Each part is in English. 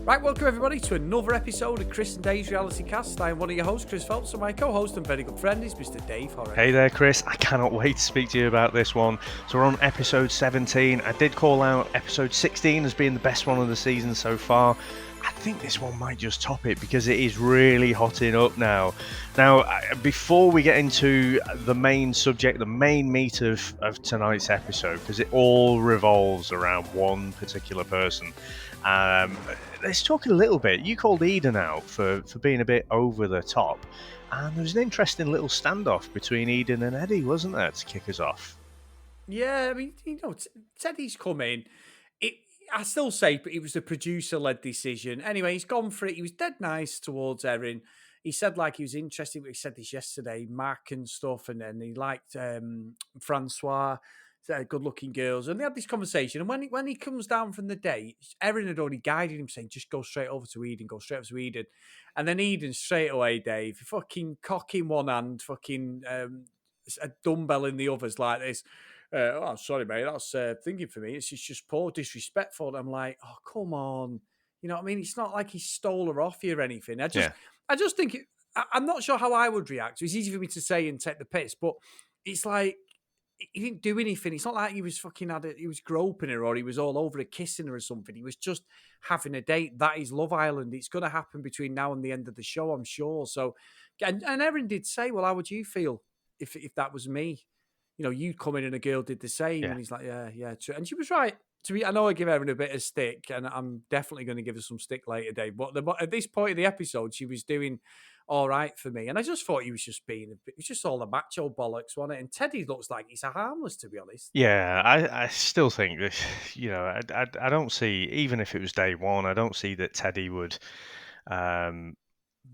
Right, welcome everybody to another episode of Chris and Dave's Reality Cast. I am one of your hosts, Chris Phelps, and my co-host and very good friend is Mr. Dave Horrocks. Hey there, Chris. I cannot wait to speak to you about this one. So we're on episode 17. I did call out episode 16 as being the best one of the season so far. I think this one might just top it because it is really hotting up now. Now, before we get into the main subject, the main meat of tonight's episode, because it all revolves around one particular person, let's talk a little bit. You called Eden out for being a bit over the top. And there was an interesting little standoff between Eden and Eddie, wasn't there, to kick us off? Yeah, I mean, Teddy's come in. I still say it was a producer-led decision. Anyway, he's gone for it. He was dead nice towards Erin. He said like he was interested. He said this yesterday, Mark and stuff, and then he liked Francois, good-looking girls, and they had this conversation. And when he comes down from the date, Erin had already guided him, saying just go straight over to Eden, and then Eden straight away, Dave, fucking cock in one hand, fucking a dumbbell in the others like this. Oh, sorry, mate. That's thinking for me. It's just poor, disrespectful. And I'm like, oh, come on. You know what I mean? It's not like he stole her off you or anything. I just think I'm not sure how I would react. It's easy for me to say and take the piss, but it's like he didn't do anything. It's not like he was he was groping her or he was all over her kissing her or something. He was just having a date. That is Love Island. It's going to happen between now and the end of the show, I'm sure. So, and Erin did say, well, how would you feel if that was me? You know, you come in and a girl did the same. Yeah. And he's like, yeah, true. And she was right. I know I give Erin a bit of stick, and I'm definitely going to give her some stick later, Dave. But at this point in the episode, she was doing all right for me. And I just thought he was just it was just all the macho bollocks, wasn't it? And Teddy looks like he's a harmless, to be honest. Yeah, I still think that, I don't see, even if it was day one, I don't see that Teddy would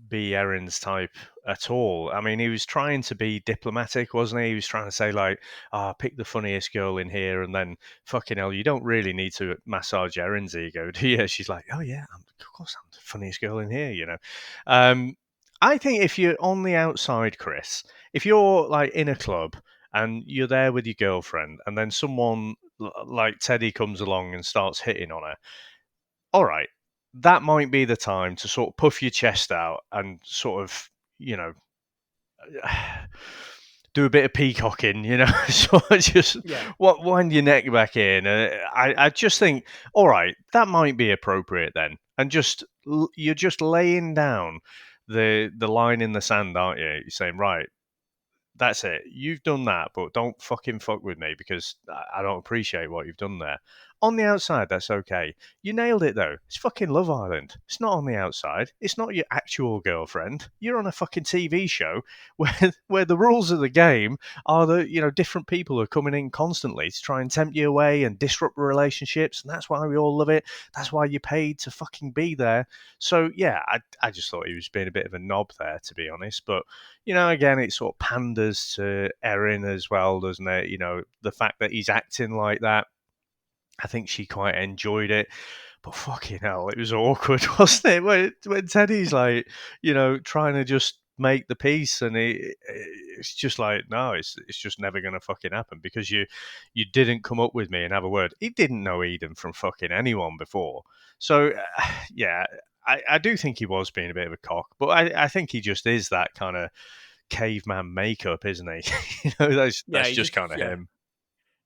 be Erin's type at all. I mean, he was trying to be diplomatic, wasn't he? He was trying to say like, pick the funniest girl in here, and then fucking hell, you don't really need to massage Erin's ego, do you? She's like, oh yeah, of course I'm the funniest girl in here, you know. I think if you're on the outside, Chris, if you're like in a club and you're there with your girlfriend, and then someone like Teddy comes along and starts hitting on her, all right, that might be the time to sort of puff your chest out and sort of, do a bit of peacocking, sort of just wind your neck back in. I just think, all right, that might be appropriate then. And you're just laying down the line in the sand, aren't you? You're saying, right, that's it. You've done that, but don't fucking fuck with me because I don't appreciate what you've done there. On the outside, that's okay. You nailed it, though. It's fucking Love Island. It's not on the outside. It's not your actual girlfriend. You're on a fucking TV show where the rules of the game are that, different people are coming in constantly to try and tempt you away and disrupt relationships, and that's why we all love it. That's why you're paid to fucking be there. So, yeah, I just thought he was being a bit of a knob there, to be honest. But, again, it sort of panders to Erin as well, doesn't it? The fact that he's acting like that. I think she quite enjoyed it. But fucking hell, it was awkward, wasn't it? When Teddy's like, trying to just make the peace, and it's just like, no, it's just never going to fucking happen because you didn't come up with me and have a word. He didn't know Eden from fucking anyone before. So, yeah, I do think he was being a bit of a cock, but I think he just is that kind of caveman makeup, isn't he? That's just kind of him.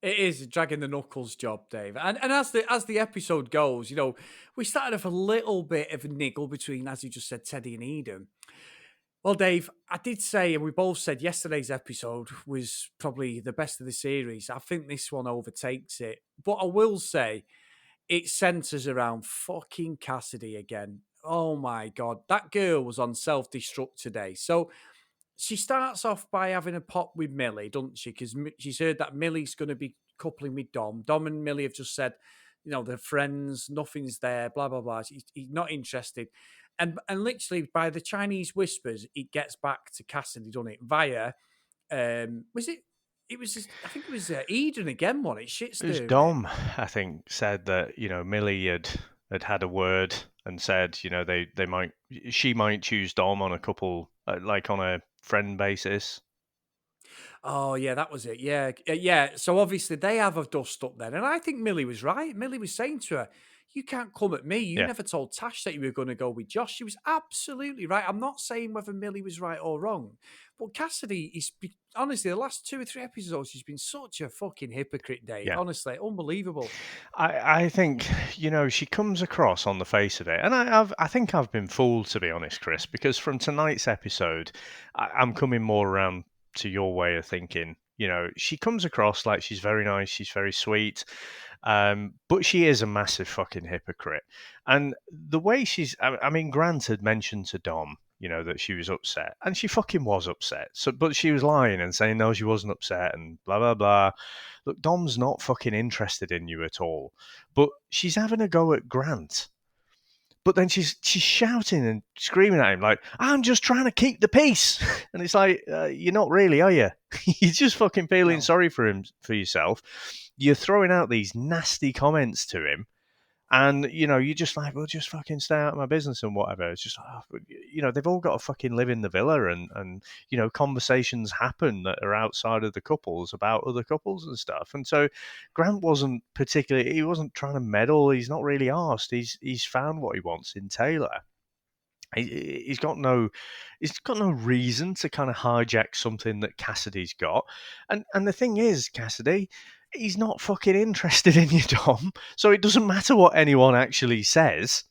It is dragging the knuckles job, Dave. And as the episode goes, we started off a little bit of a niggle between, as you just said, Teddy and Eden. Well, Dave, I did say, and we both said yesterday's episode was probably the best of the series. I think this one overtakes it. But I will say, it centers around fucking Cassidy again. Oh my God. That girl was on self-destruct today. So she starts off by having a pop with Millie, doesn't she? Because she's heard that Millie's going to be coupling with Dom. Dom and Millie have just said, they're friends, nothing's there, blah, blah, blah. He's not interested. And literally, by the Chinese whispers, it gets back to Cassidy, doesn't it? Via, was it? It was just, I think it was Eden again, wasn't it? Shit It was Dom, I think, said that, Millie had a word and said, she might choose Dom on a couple, like on a friend basis. Oh, yeah, that was it. Yeah, yeah. So obviously they have a dust up then. And I think Millie was right. Millie was saying to her, you can't come at me. You Yeah. never told Tash that you were going to go with Josh. She was absolutely right. I'm not saying whether Millie was right or wrong, but Cassidy is, honestly, the last 2 or 3 episodes, she's been such a fucking hypocrite, Dave. Yeah. Honestly, unbelievable. I think, she comes across on the face of it, and I think I've been fooled, to be honest, Chris, because from tonight's episode, I'm coming more around to your way of thinking. She comes across like she's very nice, she's very sweet, but she is a massive fucking hypocrite. And the way I mean, Grant had mentioned to Dom, that she was upset, and she fucking was upset. So, but she was lying and saying no, she wasn't upset, and blah blah blah. Look, Dom's not fucking interested in you at all, but she's having a go at Grant. But then she's shouting and screaming at him like, "I'm just trying to keep the peace," and it's like, you're not really, are you? You're just fucking feeling sorry for yourself. You're throwing out these nasty comments to him, and you're just like, well, just fucking stay out of my business and whatever. It's just, they've all got to fucking live in the villa, and conversations happen that are outside of the couples about other couples and stuff. And so Grant he wasn't trying to meddle. He's not really asked. He's found what he wants in Taylor. He's got no reason to kind of hijack something that Cassidy's got. And the thing is, Cassidy, he's not fucking interested in you, Dom. So it doesn't matter what anyone actually says.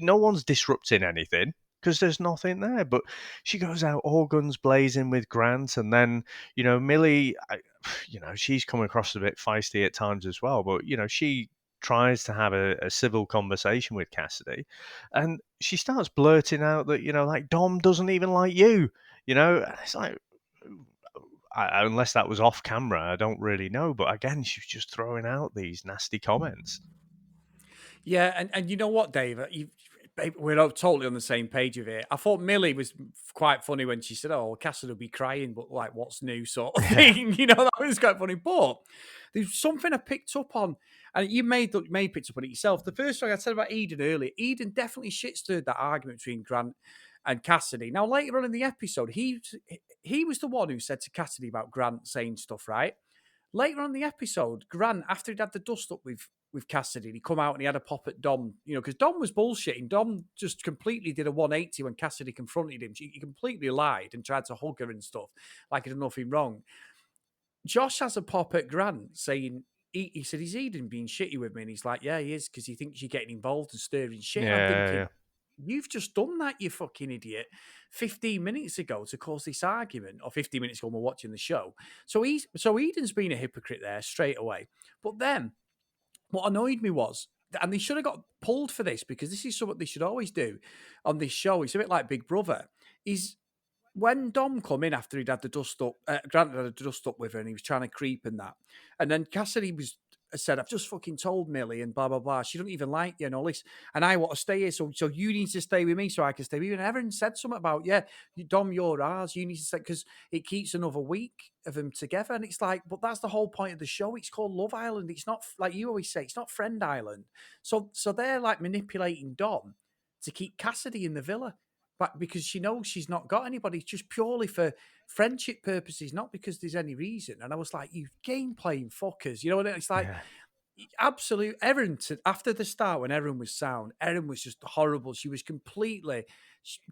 No one's disrupting anything because there's nothing there. But she goes out all guns blazing with Grant, and then Millie, she's come across a bit feisty at times as well. But she tries to have a civil conversation with Cassidy, and she starts blurting out that like Dom doesn't even like you. It's like, unless that was off camera, I don't really know. But again, she was just throwing out these nasty comments. Yeah, and you know what, Dave? We're all totally on the same page of it. I thought Millie was quite funny when she said, "Oh, Cassidy will be crying, but like, what's new?" sort of thing. That was quite funny. But there's something I picked up on, and you may picked up on it yourself. The first thing I said about Eden earlier, Eden definitely shit-stirred that argument between Grant and Cassidy. Now, later on in the episode, he was the one who said to Cassidy about Grant saying stuff, right? Later on in the episode, Grant, after he'd had the dust up with Cassidy, he come out and he had a pop at Dom, because Dom was bullshitting. Dom just completely did a 180 when Cassidy confronted him. He completely lied and tried to hug her and stuff, like he did nothing wrong. Josh has a pop at Grant saying, he said, "Is Eden being shitty with me?" And he's like, "Yeah, he is, because he thinks you're getting involved and stirring shit." And I'm thinking, you've just done that, you fucking idiot, 15 minutes ago to cause this argument, or 15 minutes ago when we're watching the show. So Eden's been a hypocrite there straight away. But then what annoyed me was, and they should have got pulled for this, because this is something they should always do on this show. It's a bit like Big Brother. Is when Dom come in after he'd had the dust up, Grant had the dust up with her, and he was trying to creep and that, and then Cassidy said, "I've just fucking told Millie and blah blah blah. She don't even like you and all this, and I want to stay here, so you need to stay with me so I can stay with you." And Erin said something about, "Yeah, Dom, you're ours. You need to stay because it keeps another week of them together." And it's like, but that's the whole point of the show. It's called Love Island. It's not, like you always say, it's not Friend Island. So they're like manipulating Dom to keep Cassidy in the villa. But because she knows she's not got anybody, just purely for friendship purposes, not because there's any reason. And I was like, you game playing fuckers. You know what I mean? It's like, absolute Erin, after the start when Erin was sound, Erin was just horrible. She was completely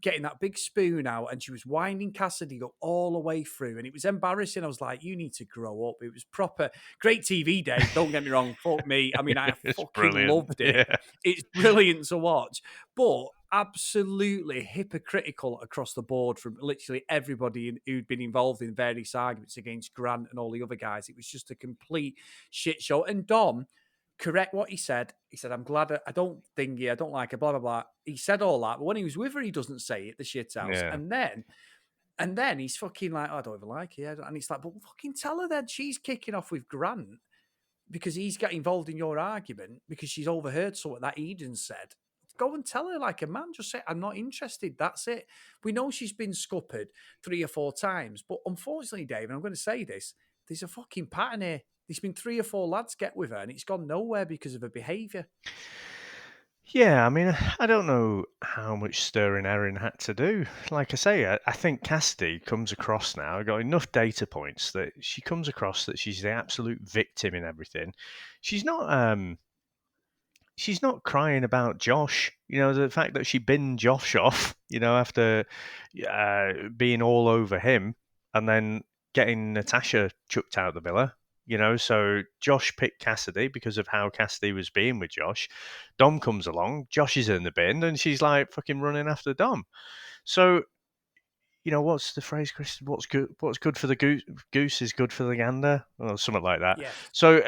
getting that big spoon out, and she was winding Cassidy up all the way through, and it was embarrassing. I was like, you need to grow up. It was proper great TV day, don't get me wrong. Fuck me, I mean, I fucking brilliant. loved it. It's brilliant to watch, but absolutely hypocritical across the board from literally everybody who'd been involved in various arguments against Grant and all the other guys. It was just a complete shit show. And Dom, correct what he said. He said, "I'm glad I don't think I don't like her, blah, blah, blah." He said all that, but when he was with her, he doesn't say it, the shit house. Yeah. And then he's fucking like, "Oh, I don't even like her." And it's like, but fucking tell her then she's kicking off with Grant because he's got involved in your argument because she's overheard something that Eden said. Go and tell her like a man. Just say, "I'm not interested." That's it. We know she's been scuppered 3 or 4 times, but unfortunately, Dave, and I'm going to say this, there's a fucking pattern here. There's been 3 or 4 lads get with her, and it's gone nowhere because of her behaviour. Yeah, I mean, I don't know how much stirring Erin had to do. Like I say, I think Cassidy comes across now. I got enough data points that she comes across that she's the absolute victim in everything. She's not she's not crying about Josh. The fact that she binned Josh off, after being all over him, and then getting Natasha chucked out of the villa. So Josh picked Cassidy because of how Cassidy was being with Josh. Dom comes along, Josh is in the bin, and she's like fucking running after Dom. So, what's the phrase, Chris? What's good for the goose is good for the gander, or something like that. Yes. So,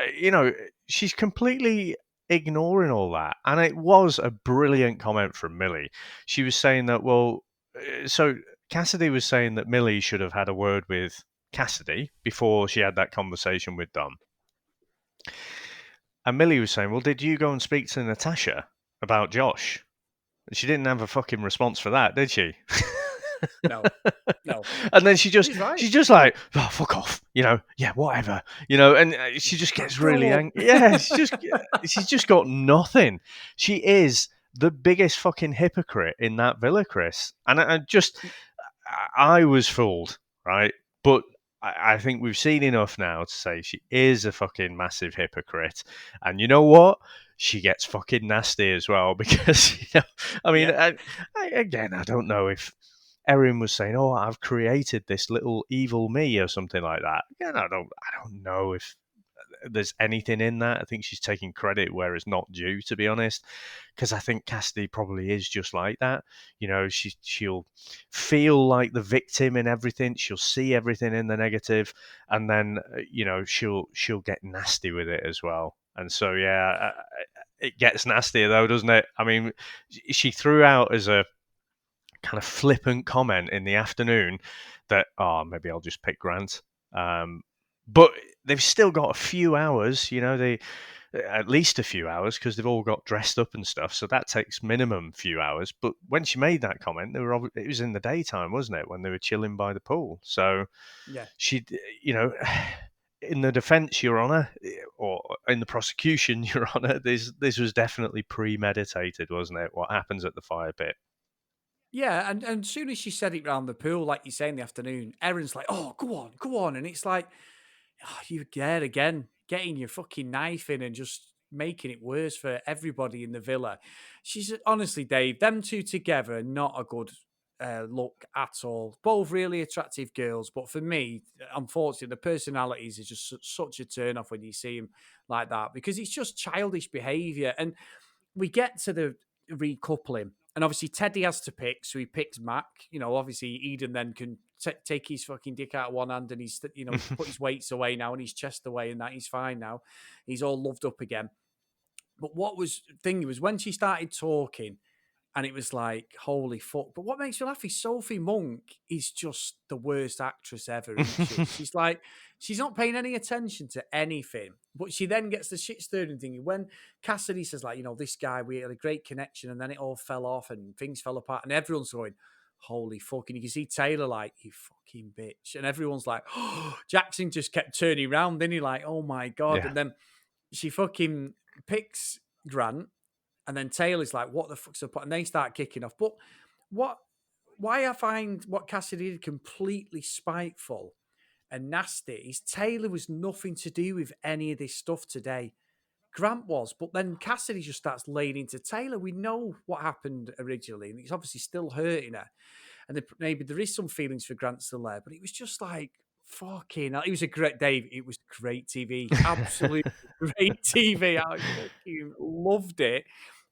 she's completely ignoring all that. And it was a brilliant comment from Millie. She was saying that, so Cassidy was saying that Millie should have had a word with Cassidy before she had that conversation with Dom. And Millie was saying, well, did you go and speak to Natasha about Josh? And she didn't have a fucking response for that, did she? No. And then she's just like, oh, fuck off, yeah, whatever, and she just gets really angry. Yeah, she's just got nothing. She is the biggest fucking hypocrite in that villa, Chris. And I was fooled, right? But I think we've seen enough now to say she is a fucking massive hypocrite. And you know what? She gets fucking nasty as well because, I mean, yeah. I don't know if Erin was saying, "Oh, I've created this little evil me" or something like that. Again, I don't know if there's anything in that. I think she's taking credit where it's not due, to be honest, because I think Cassidy probably is just like that. She'll feel like the victim in everything. She'll see everything in the negative, and then she'll get nasty with it as well. And so it gets nastier though, doesn't it? I mean, she threw out as a kind of flippant comment in the afternoon that, maybe I'll just pick Grant. But they've still got a few hours, at least a few hours, because they've all got dressed up and stuff. So that takes minimum few hours. But when she made that comment, it was in the daytime, wasn't it, when they were chilling by the pool? So yeah, she, in the defence, Your Honour, or in the prosecution, Your Honour, this was definitely premeditated, wasn't it? What happens at the fire pit? Yeah, and as soon as she said it round the pool, like you say in the afternoon, Erin's like, "Oh, go on," and it's like, you're there again, getting your fucking knife in and just making it worse for everybody in the villa. She's honestly, Dave, them two together are not a good look at all. Both really attractive girls, but for me, unfortunately, the personalities is just such a turn off when you see them like that because it's just childish behaviour. And we get to the recoupling. And obviously, Teddy has to pick, so he picks Mac. Obviously, Eden then can take his fucking dick out of one hand and he's, he's put his weights away now and his chest away and that he's fine now. He's all loved up again. But what was thing was when she started talking and it was like, holy fuck. But what makes me laugh is Sophie Monk is just the worst actress ever, isn't she? She's like, she's not paying any attention to anything. But she then gets the shit stirring thing. When Cassidy says, like, this guy, we had a great connection, and then it all fell off and things fell apart, and everyone's going, holy fuck. And you can see Taylor like, you fucking bitch. And everyone's like, oh, Jackson just kept turning around, didn't he? Like, oh my God. Yeah. And then she fucking picks Grant. And then Taylor's like, what the fuck's the point? And they start kicking off. But why I find what Cassidy did completely spiteful and nasty is Taylor was nothing to do with any of this stuff today. Grant was, but then Cassidy just starts laying into Taylor. We know what happened originally, and it's obviously still hurting her. And maybe there is some feelings for Grant still there, but it was just like, fucking hell. It was a great, Dave, it was great TV. Absolutely great TV. I fucking loved it.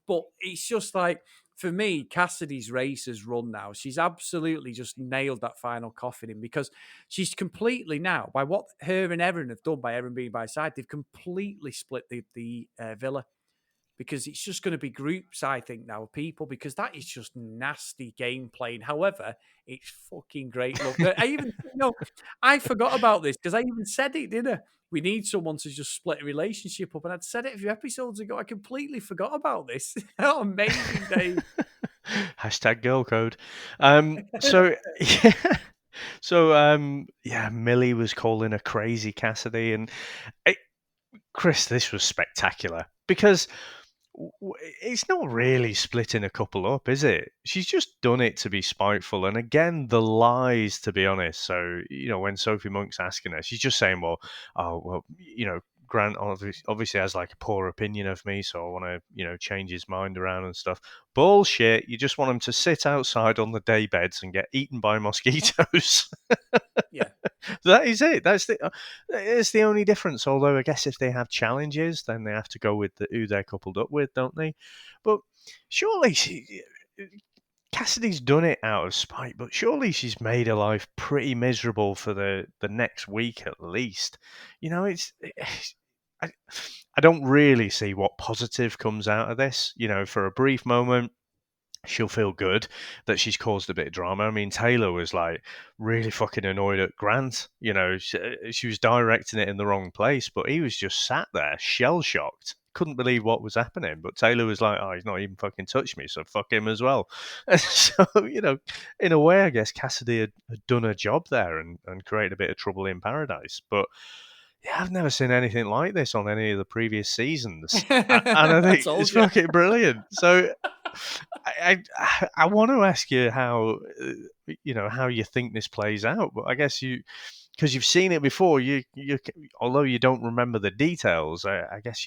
But it's just like, for me, Cassidy's race has run now. She's absolutely just nailed that final coffin in because she's completely now, by what her and Erin have done, by Erin being by side, they've completely split the villa because it's just going to be groups, I think, now, of people, because that is just nasty game playing. However, it's fucking great. Look, I even, I forgot about this because I even said it, didn't I? We need someone to just split a relationship up. And I'd said it a few episodes ago. I completely forgot about this. How amazing, Dave. Hashtag girl code. So, yeah. So, Millie was calling her crazy Cassidy. And Chris, this was spectacular because it's not really splitting a couple up, is it? She's just done it to be spiteful. And again, the lies, to be honest. So, when Sophie Monk's asking her, she's just saying, Grant obviously has like a poor opinion of me, so I want to, change his mind around and stuff. Bullshit. You just want him to sit outside on the day beds and get eaten by mosquitoes. Yeah. That is it. It's the only difference. Although I guess if they have challenges, then they have to go with who they're coupled up with, don't they? But surely Cassidy's done it out of spite, but surely she's made her life pretty miserable for the next week at least. I, I don't really see what positive comes out of this. For a brief moment, she'll feel good that she's caused a bit of drama. I mean, Taylor was like really fucking annoyed at Grant. She was directing it in the wrong place, but he was just sat there shell shocked. Couldn't believe what was happening. But Taylor was like, oh, he's not even fucking touched me, so fuck him as well. And so, in a way, I guess Cassidy had done her job there and created a bit of trouble in paradise. But yeah, I've never seen anything like this on any of the previous seasons. And I think it's fucking brilliant. So I want to ask you how how you think this plays out, but I guess because you've seen it before, you although you don't remember the details, I guess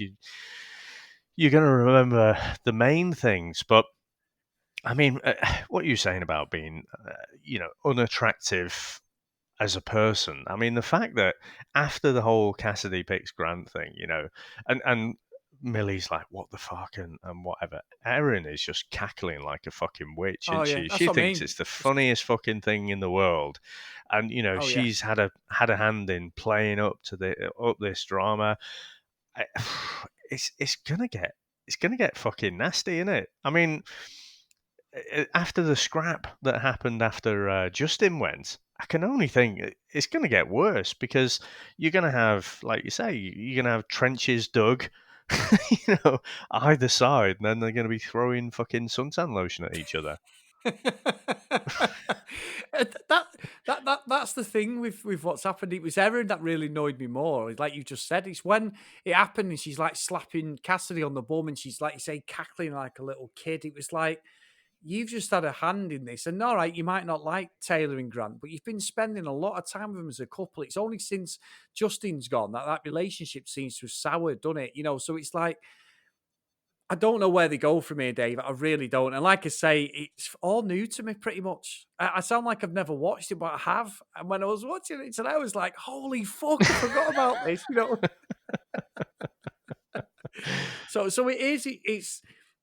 you're going to remember the main things. But I mean, what are you saying about being unattractive as a person? I mean, the fact that after the whole Cassidy picks Grant thing, and Millie's like, what the fuck, and whatever. Erin is just cackling like a fucking witch, isn't she? She thinks it's the funniest fucking thing in the world. And, she's had a hand in playing up this drama. It's gonna get fucking nasty, isn't it? I mean, after the scrap that happened after Justin went, I can only think it's going to get worse because you're going to have, like you say, you're going to have trenches dug, either side, and then they're going to be throwing fucking suntan lotion at each other. That's the thing with what's happened. It was Erin that really annoyed me more. Like you just said, it's when it happened and she's like slapping Cassidy on the bum and she's like you say cackling like a little kid. It was like, you've just had a hand in this. And all right, you might not like Taylor and Grant, but you've been spending a lot of time with them as a couple. It's only since Justin's gone that relationship seems to have soured, doesn't it? So it's like, I don't know where they go from here, Dave. I really don't. And like I say, it's all new to me pretty much. I sound like I've never watched it, but I have. And when I was watching it today, I was like, holy fuck, I forgot about this, So it is.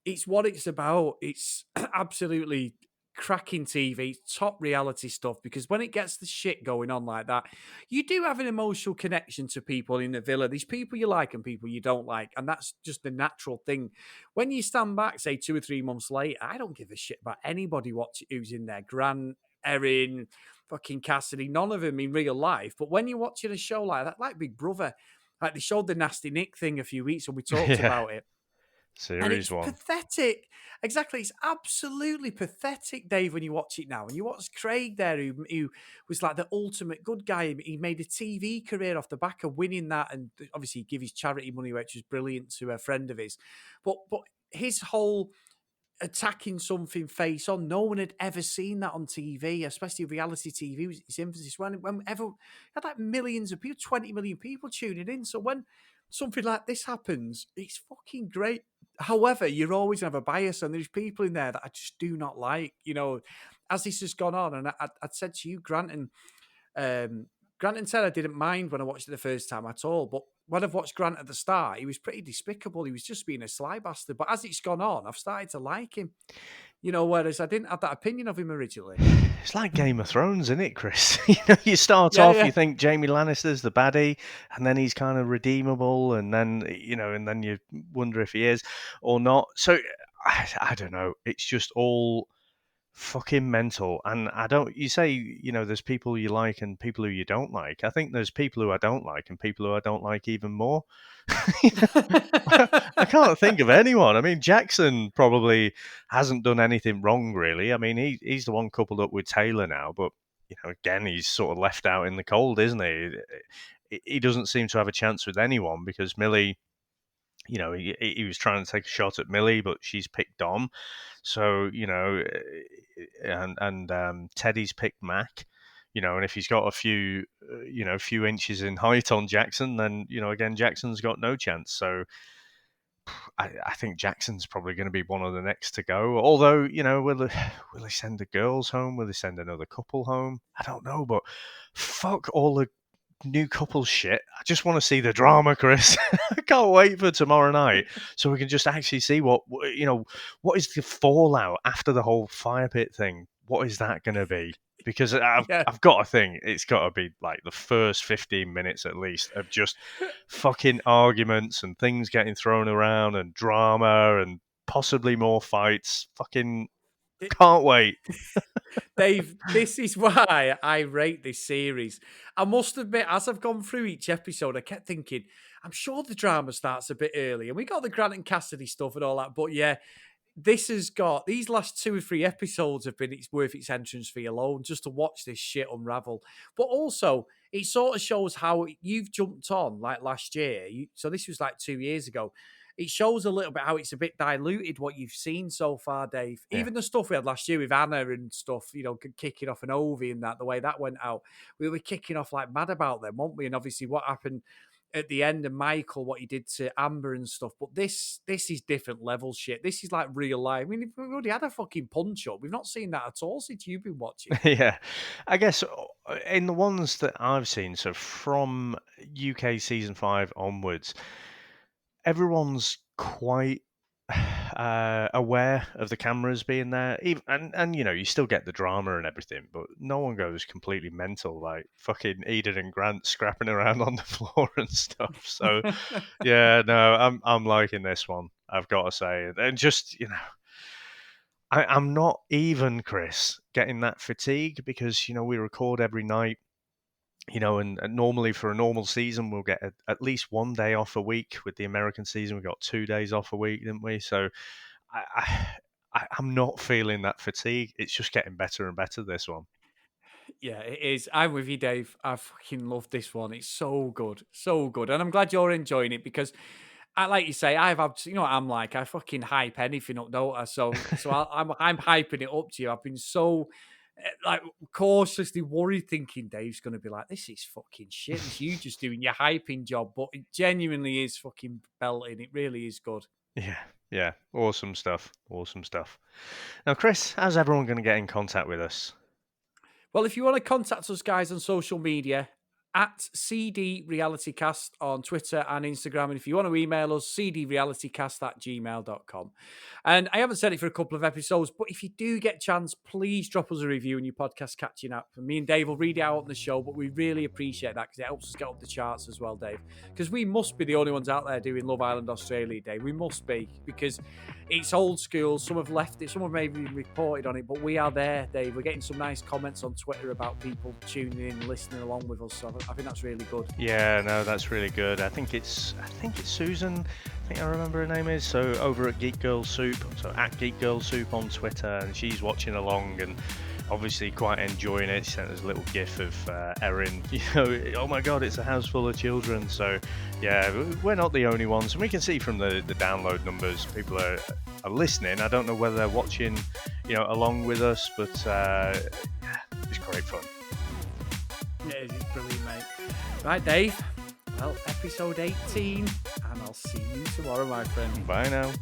It's what it's about. It's absolutely cracking TV, top reality stuff. Because when it gets the shit going on like that, you do have an emotional connection to people in the villa. These people you like and people you don't like, and that's just the natural thing. When you stand back, say 2 or 3 months later, I don't give a shit about anybody who's in there. Grant, Erin, fucking Cassidy, none of them in real life. But when you're watching a show like that, like Big Brother. Like they showed the Nasty Nick thing a few weeks and we talked about it. And it's pathetic. Exactly. It's absolutely pathetic, Dave, when you watch it now. And you watch Craig there, who was like the ultimate good guy. He made a TV career off the back of winning that. And obviously, give his charity money, which was brilliant, to a friend of his. But his whole attacking something face on, no one had ever seen that on TV, especially reality TV was its emphasis. Whenever had like millions of people, 20 million people tuning in. So when something like this happens, it's fucking great. However, you're always gonna have a bias, and there's people in there that I just do not like. As this has gone on, and I'd said to you, Grant and Taylor didn't mind when I watched it the first time at all, but when I've watched Grant at the start, he was pretty despicable. He was just being a sly bastard. But as it's gone on, I've started to like him. Whereas I didn't have that opinion of him originally. It's like Game of Thrones, isn't it, Chris? You start off, you think Jaime Lannister's the baddie, and then he's kind of redeemable, and then you wonder if he is or not. So I don't know. It's just all fucking mental. And you say, there's people you like and people who you don't like. I think there's people who I don't like and people who I don't like even more. I can't think of anyone. I mean, Jackson probably hasn't done anything wrong, really. I mean, he's the one coupled up with Taylor now, but again, he's sort of left out in the cold, isn't he? He doesn't seem to have a chance with anyone because Millie, he was trying to take a shot at Millie, but she's picked Dom. So, and Teddy's picked Mac. And if he's got a few inches in height on Jackson, then again, Jackson's got no chance. So I think Jackson's probably going to be one of the next to go. Although, will they send the girls home? Will they send another couple home? I don't know, but fuck all the new couple shit. I just want to see the drama, Chris. I can't wait for tomorrow night so we can just actually see what is the fallout after the whole fire pit thing. What is that going to be? Because I've got to think it's got to be like the first 15 minutes at least of just fucking arguments and things getting thrown around and drama and possibly more fights. Fucking can't wait. Dave, this is why I rate this series. I must admit, as I've gone through each episode, I kept thinking, I'm sure the drama starts a bit early. And we got the Grant and Cassidy stuff and all that. But yeah, this has got, these last 2 or 3 episodes have been, it's worth its entrance fee alone just to watch this shit unravel. But also, it sort of shows how you've jumped on like last year. So this was like 2 years ago. It shows a little bit how it's a bit diluted what you've seen so far, Dave. Yeah. Even the stuff we had last year with Anna and stuff, kicking off an Ovi and that, the way that went out, we were kicking off like mad about them, weren't we? And obviously what happened at the end of Michael, what he did to Amber and stuff. But this is different level shit. This is like real life. I mean, we've already had a fucking punch up. We've not seen that at all since you've been watching. Yeah. I guess in the ones that I've seen, so from UK season 5 onwards, everyone's quite aware of the cameras being there, and you still get the drama and everything, but no one goes completely mental like fucking Eden and Grant scrapping around on the floor and stuff. So yeah, no, I'm liking this one, I've got to say. And just I'm not even, Chris, getting that fatigue because we record every night. And normally for a normal season, we'll get at least 1 day off a week. With the American season, we got 2 days off a week, didn't we? So I'm not feeling that fatigue. It's just getting better and better, this one. Yeah, it is. I'm with you, Dave. I fucking love this one. It's so good. So good. And I'm glad you're enjoying it because, like you say, I've had, what I'm like, I fucking hype anything up, don't I? So I'm hyping it up to you. I've been so like cautiously worried, thinking Dave's going to be like, this is fucking shit. It's you just doing your hyping job, but it genuinely is fucking belting. It really is good. Yeah. Awesome stuff. Now, Chris, how's everyone going to get in contact with us? Well, if you want to contact us, guys, on social media, at cdrealitycast on Twitter and Instagram. And if you want to email us, cdrealitycast@gmail.com. And I haven't said it for a couple of episodes, but if you do get a chance, please drop us a review in your podcast catching up. And me and Dave will read it out on the show, but we really appreciate that because it helps us get up the charts as well, Dave. Because we must be the only ones out there doing Love Island Australia, Dave. We must be, because it's old school. Some have left it, some have maybe reported on it, but we are there, Dave. We're getting some nice comments on Twitter about people tuning in, listening along with us. So I think that's really good. Yeah, no, that's really good. I think it's Susan. I think I remember her name is. So over at Geek Girl Soup, so at Geek Girl Soup on Twitter, and she's watching along and obviously quite enjoying it. She sent us a little gif of Erin. Oh my God, it's a house full of children. So yeah, we're not the only ones, and we can see from the download numbers, people are listening. I don't know whether they're watching, along with us, but yeah, it's great fun. Yeah, it's brilliant, mate. Right, Dave. Well, episode 18, and I'll see you tomorrow, my friend. Bye now.